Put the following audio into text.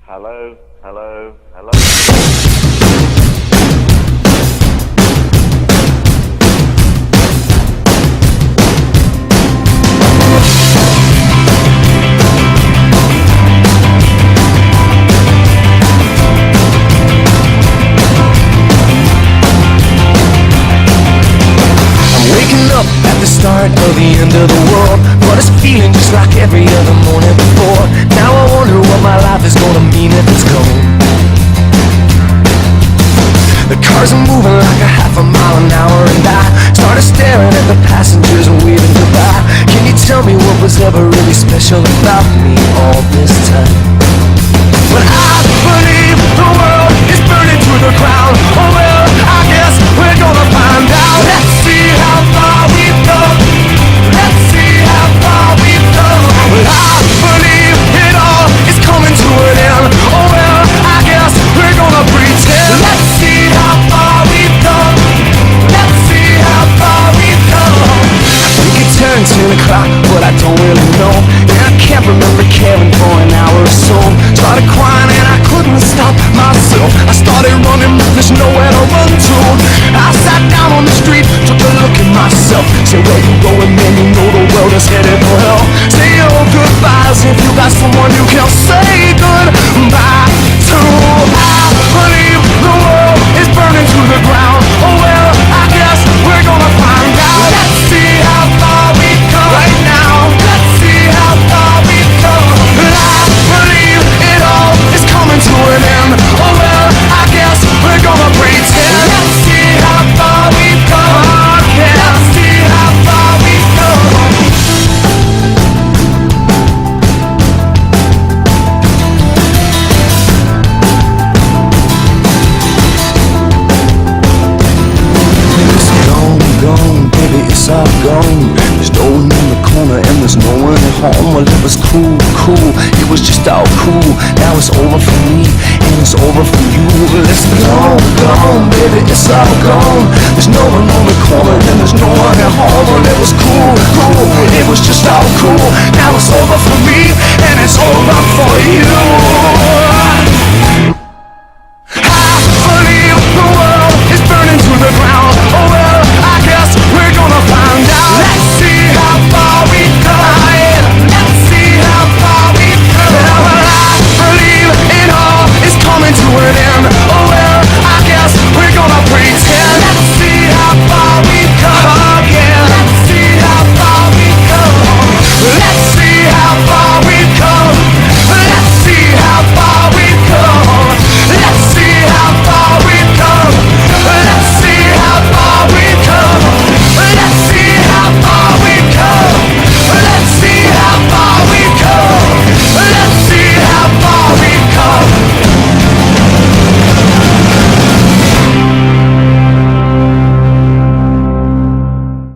Hello, hello, hello. Up at the start of the end of the world, but it's feeling just like every other morning before. Now I wonder what my life is gonna mean if it's gone. The cars are moving like a half a mile an hour, and I started staring at the passengers and waving goodbye. Can you tell me what was ever really special about me all this time? But I believe the world is burning to the ground. Oh well, I guess we're gonna find out. Let's see how far we've come. Let's see how far we've come. Well, I believe it all is coming to an end. Oh well, I guess we're gonna pretend. Let's see how far we've come. Let's see how far we've come. I think it turned 10 o'clock, but I don't really know. And I can't remember caring for an hour or so. Started crying and I couldn't stop myself. I started running, but there's nowhere to run to. I sat down on the street, took a look at myself. Said, where you going, man? You know the world is headed for hell. Say your goodbyes if you got someone you can say goodbye to. I believe the world is burning to the ground. Oh well, I guess we're gonna find out. Let's see how far we've come right now. Let's see how far we've come. I believe it all is coming to an end. Oh well, I guess we're gonna pretend. Let's see how far we've come. Yeah. Let's see how far we've come. It's gone, baby, it's all gone. There's no one in the corner and there's no one at home. Well, it was cool, it was just all cool. Now it's over for me and it's over for you. Well, it's gone, baby, it's all gone. There's no one on the corner and there's no one at home. Well, it was cool, it was just all cool. Now it's over for me and it's over for you.